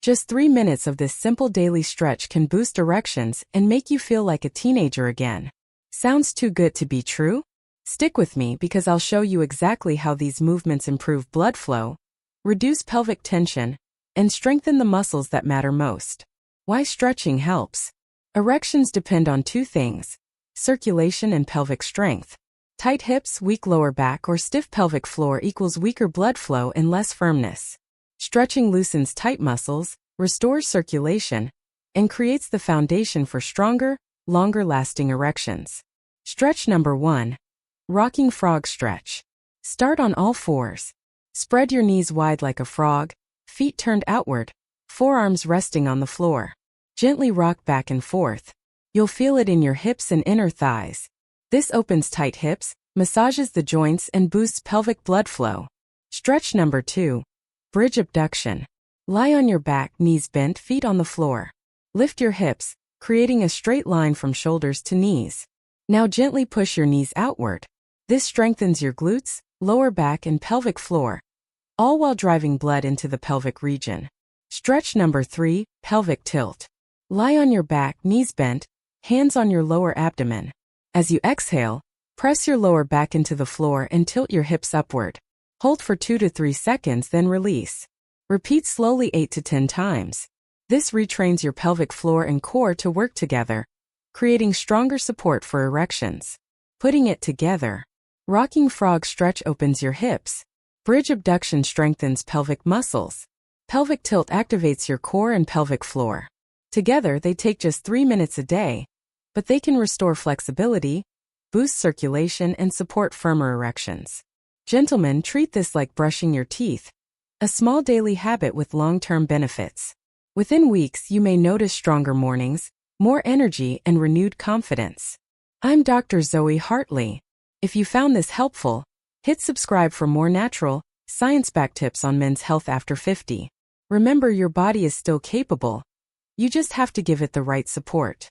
Just 3 minutes of this simple daily stretch can boost erections and make you feel like a teenager again. Sounds too good to be true? Stick with me because I'll show you exactly how these movements improve blood flow, reduce pelvic tension, and strengthen the muscles that matter most. Why stretching helps. Erections depend on two things: circulation and pelvic strength. Tight hips, weak lower back, or stiff pelvic floor equals weaker blood flow and less firmness. Stretching loosens tight muscles, restores circulation, and creates the foundation for stronger, longer-lasting erections. Stretch number 1. Rocking frog stretch. Start on all fours. Spread your knees wide like a frog, feet turned outward, forearms resting on the floor. Gently rock back and forth. You'll feel it in your hips and inner thighs. This opens tight hips, massages the joints, and boosts pelvic blood flow. Stretch number 2. Bridge abduction. Lie on your back, knees bent, feet on the floor. Lift your hips, creating a straight line from shoulders to knees. Now gently push your knees outward. This strengthens your glutes, lower back, and pelvic floor, all while driving blood into the pelvic region. Stretch number 3. Pelvic tilt. Lie on your back, knees bent, hands on your lower abdomen. As you exhale, press your lower back into the floor and tilt your hips upward. Hold for 2 to 3 seconds, then release. Repeat slowly 8 to 10 times. This retrains your pelvic floor and core to work together, creating stronger support for erections. Putting it together. Rocking frog stretch opens your hips. Bridge abduction strengthens pelvic muscles. Pelvic tilt activates your core and pelvic floor. Together, they take just 3 minutes a day, but they can restore flexibility, boost circulation, and support firmer erections. Gentlemen, treat this like brushing your teeth, a small daily habit with long-term benefits. Within weeks, you may notice stronger mornings, more energy, and renewed confidence. I'm Dr. Zoe Hartley. If you found this helpful, hit subscribe for more natural, science-backed tips on men's health after 50. Remember, your body is still capable. You just have to give it the right support.